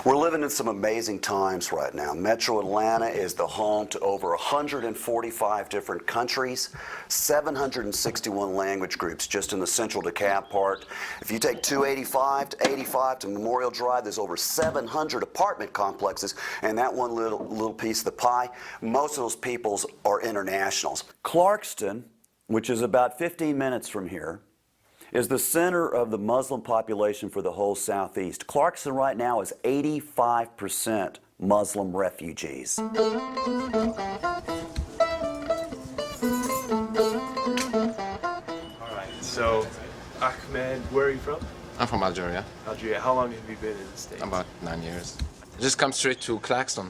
We're living in some amazing times right now. Metro Atlanta is the home to over 145 different countries, 761 language groups just in the central DeKalb part. If you take 285 to 85 to Memorial Drive, there's over 700 apartment complexes, and that one little piece of the pie, most of those peoples are internationals. Clarkston, which is about 15 minutes from here, is the center of the Muslim population for the whole Southeast. Clarkston right now is 85% Muslim refugees. All right, so Ahmed, where are you from? I'm from Algeria. Algeria. How long have you been in the States? About 9 years. Just come straight to Clarkston.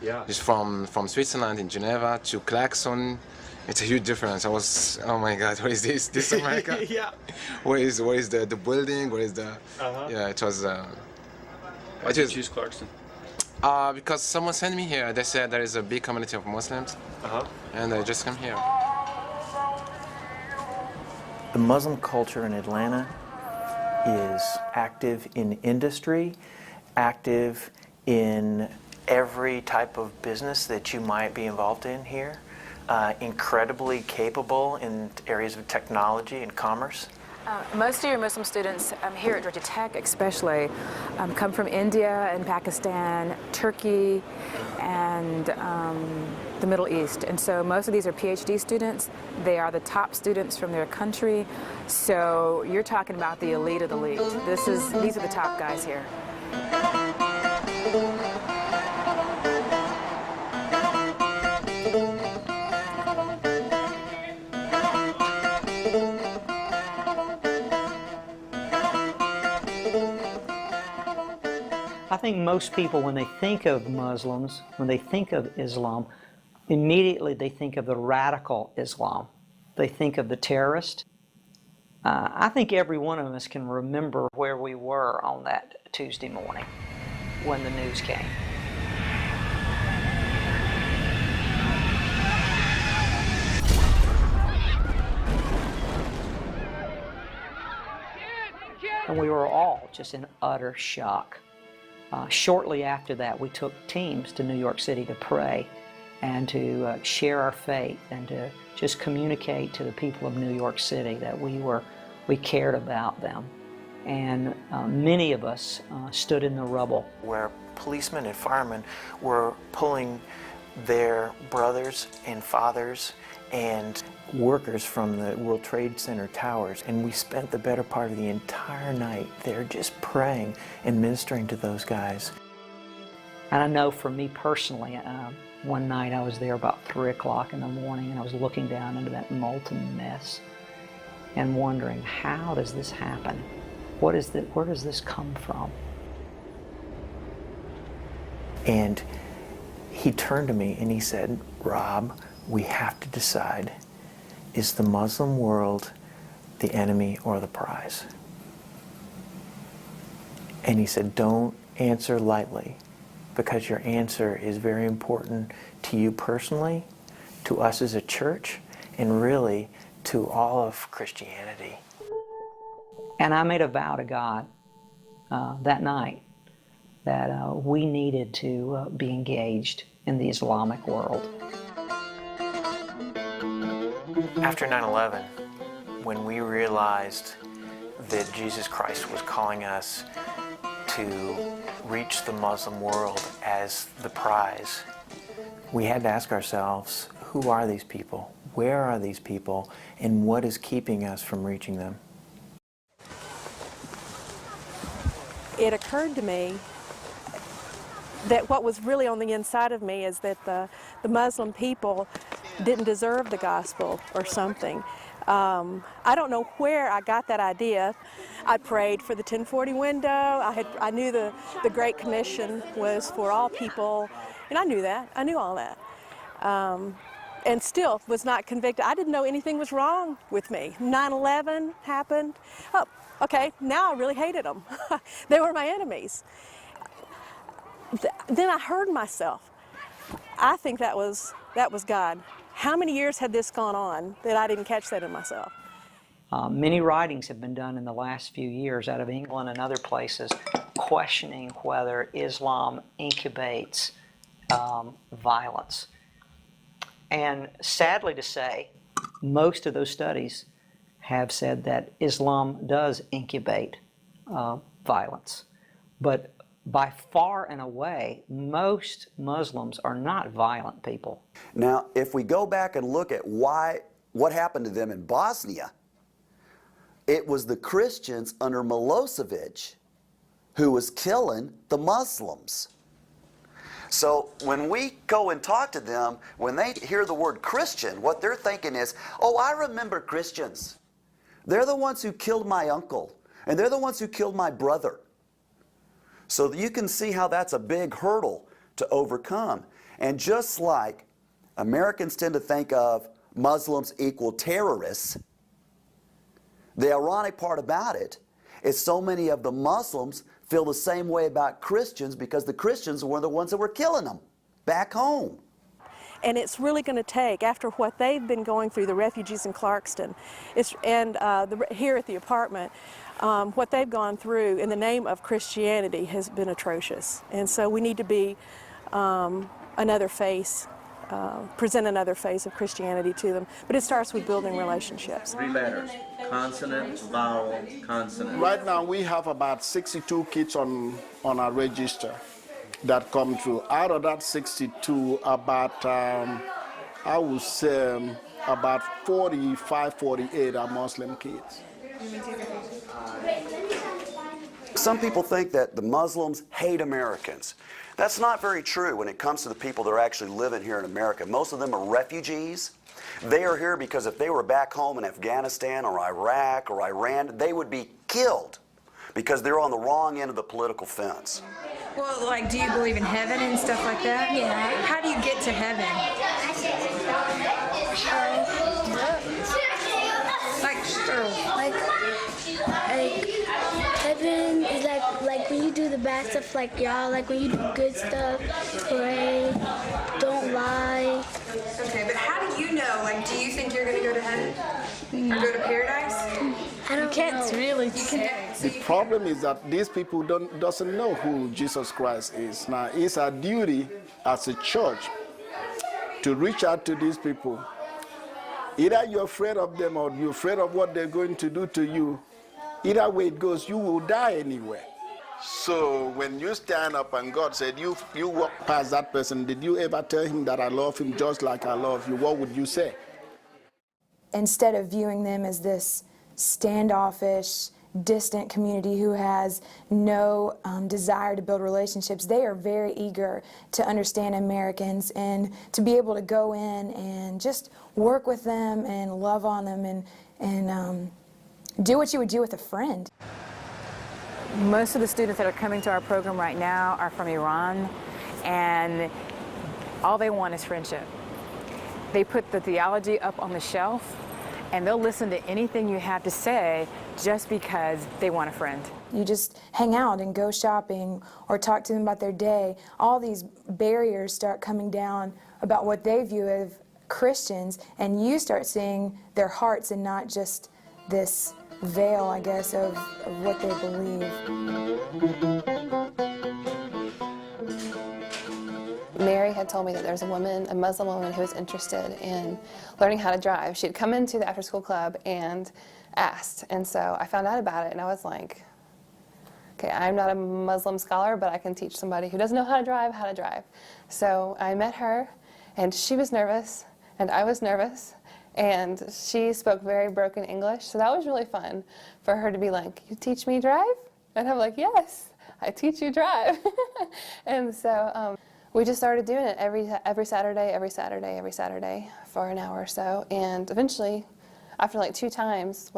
Yeah. Just from Switzerland in Geneva to Clarkston. It's a huge difference. I was, oh my God, what is this? This is America? Yeah. Where is the building? Where is the? Yeah, it was. Why did you choose Clarkston? Because someone sent me here. They said there is a big community of Muslims, and I just come here. The Muslim culture in Atlanta is active in industry, active in every type of business that you might be involved in here. Incredibly capable in areas of technology and commerce. Most of your Muslim students here at Georgia Tech especially come from India and Pakistan, Turkey, and the Middle East. And so most of these are PhD students. They are the top students from their country. So you're talking about the elite of the elite. These are the top guys here. I think most people, when they think of Muslims, when they think of Islam, immediately they think of the radical Islam. They think of the terrorist. I think every one of us can remember where we were on that Tuesday morning when the news came. And we were all just in utter shock. Shortly after that, we took teams to New York City to pray and to share our faith and to just communicate to the people of New York City that we cared about them. And many of us stood in the rubble. Where policemen and firemen were pulling their brothers and fathers and workers from the World Trade Center towers, and we spent the better part of the entire night there just praying and ministering to those guys. And I know for me personally, one night I was there about 3 o'clock in the morning, and I was looking down into that molten mess and wondering, how does this happen? Where does this come from? And he turned to me and he said, "Rob, we have to decide, is the Muslim world the enemy or the prize?" And he said, "Don't answer lightly, because your answer is very important to you personally, to us as a church, and really to all of Christianity." And I made a vow to God that night that we needed to be engaged in the Islamic world. After 9/11, when we realized that Jesus Christ was calling us to reach the Muslim world as the prize, we had to ask ourselves, who are these people? Where are these people? And what is keeping us from reaching them? It occurred to me that what was really on the inside of me is that the Muslim people didn't deserve the gospel or something. I don't know where I got that idea. I prayed for the 1040 window. I knew the Great Commission was for all people, and I knew that. I knew all that. And still was not convicted. I didn't know anything was wrong with me. 9/11 happened. Oh, okay, now I really hated them. They were my enemies. Then I heard myself. I think that was God. How many years had this gone on that I didn't catch that in myself? Many writings have been done in the last few years out of England and other places questioning whether Islam incubates violence. And sadly to say, most of those studies have said that Islam does incubate violence. But by far and away, most Muslims are not violent people. Now, if we go back and look at what happened to them in Bosnia, it was the Christians under Milosevic who was killing the Muslims. So when we go and talk to them, when they hear the word Christian, what they're thinking is, oh, I remember Christians. They're the ones who killed my uncle, and they're the ones who killed my brother. So you can see how that's a big hurdle to overcome. And just like Americans tend to think of Muslims equal terrorists, the ironic part about it is so many of the Muslims feel the same way about Christians because the Christians were the ones that were killing them back home. And it's really going to take, after what they've been going through, the refugees in Clarkston, here at the apartment, what they've gone through in the name of Christianity has been atrocious. And so we need to be another face, present another face of Christianity to them. But it starts with building relationships. 3 letters, consonant, vowel, consonant. Right now we have about 62 kids on our register that come through. Out of that 62, about, I would say, about 45, 48 are Muslim kids. Some people think that the Muslims hate Americans. That's not very true when it comes to the people that are actually living here in America. Most of them are refugees. They are here because if they were back home in Afghanistan or Iraq or Iran, they would be killed because they're on the wrong end of the political fence. Well, like, do you believe in heaven and stuff like that? Yeah. How do you get to heaven? Like heaven is like when you do the bad stuff, like y'all, like when you do good stuff, pray, don't lie. Okay, but how do you know? Like, do you think you're going to go to heaven? Or go to paradise? I don't know. Really. The problem is that these people doesn't know who Jesus Christ is. Now, it's our duty as a church to reach out to these people. Either you're afraid of them or you're afraid of what they're going to do to you. Either way it goes, you will die anyway. So when you stand up and God said, you walk past that person, did you ever tell him that I love him just like I love you? What would you say? Instead of viewing them as this standoffish, distant community who has no desire to build relationships, they are very eager to understand Americans and to be able to go in and just work with them and love on them and do what you would do with a friend. Most of the students that are coming to our program right now are from Iran, and all they want is friendship. They put the theology up on the shelf, and they'll listen to anything you have to say just because they want a friend. You just hang out and go shopping or talk to them about their day. All these barriers start coming down about what they view as Christians, and you start seeing their hearts and not just this veil, I guess, of what they believe. Mary had told me that there was a Muslim woman who was interested in learning how to drive. She had come into the after-school club and asked, and so I found out about it, and I was like, okay, I'm not a Muslim scholar, but I can teach somebody who doesn't know how to drive. So I met her, and she was nervous, and I was nervous, and she spoke very broken English, so that was really fun for her to be like, you teach me drive? And I'm like, yes, I teach you drive. And so we just started doing it every Saturday for an hour or so, and eventually, after 2 times,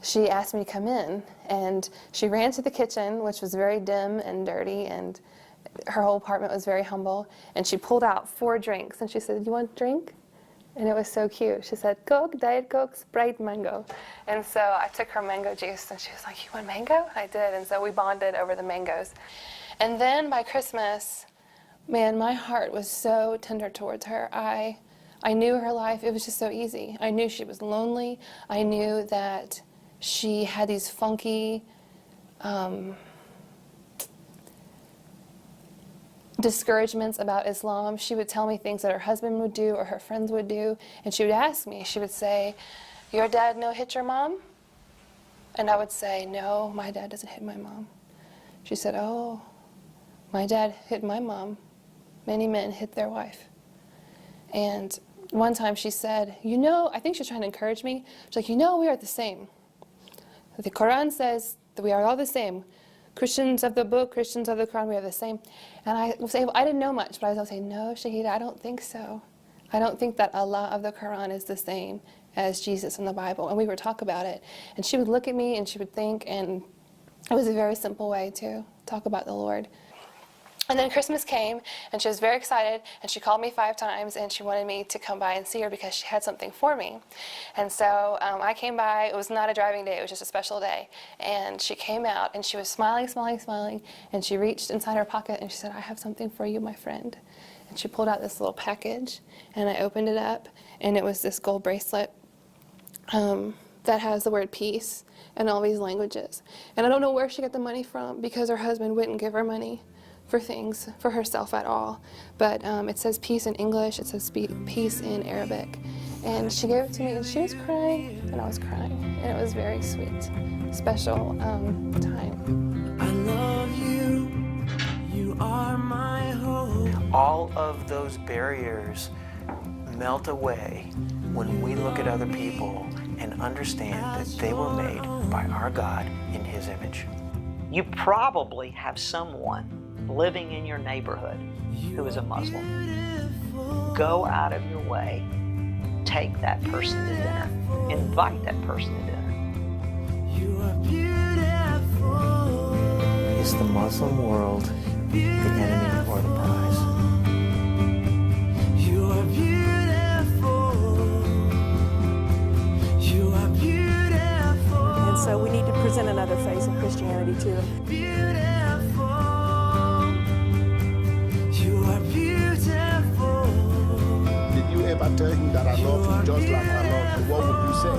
she asked me to come in, and she ran to the kitchen, which was very dim and dirty, and her whole apartment was very humble, and she pulled out 4 drinks, and she said, you want a drink? And it was so cute. She said, Coke, Diet Coke, Sprite, mango. And so I took her mango juice, and she was like, you want mango? I did, and so we bonded over the mangoes. And then by Christmas, man, my heart was so tender towards her. I knew her life. It was just so easy. I knew she was lonely. I knew that she had these funky discouragements about Islam. She would tell me things that her husband would do or her friends would do, and she would ask me, she would say, "Your dad no hit your mom?" And I would say, "No, my dad doesn't hit my mom." She said, "Oh, my dad hit my mom. Many men hit their wife." And one time she said, "You know," I think she was trying to encourage me. She's like, "You know, we are the same. The Quran says that we are all the same. Christians of the book, Christians of the Quran, we are the same." And I was able, I didn't know much, but I was able to say, "No, Shahida, I don't think so. I don't think that Allah of the Quran is the same as Jesus in the Bible." And we would talk about it. And she would look at me and she would think, and it was a very simple way to talk about the Lord. And then Christmas came, and she was very excited, and she called me 5 times, and she wanted me to come by and see her because she had something for me. And so I came by. It was not a driving day. It was just a special day. And she came out, and she was smiling, smiling, smiling, and she reached inside her pocket, and she said, "I have something for you, my friend." And she pulled out this little package, and I opened it up, and it was this gold bracelet that has the word peace in all these languages. And I don't know where she got the money from because her husband wouldn't give her money for things for herself at all. But it says peace in English, it says peace in Arabic. And she gave it to me, and she was crying, and I was crying. And it was very sweet, special time. I love you, you are my hope. All of those barriers melt away when we look at other people and understand that they were made by our God in His image. You probably have someone living in your neighborhood who is a Muslim. Go out of your way, take that person to dinner, invite that person to dinner. You are beautiful. Is the Muslim world the enemy or the prize? You are beautiful. You are beautiful. And so we need to present another face of Christianity to them. Beautiful. You are beautiful. Did you ever tell him that I love him just like I love you? What would you say?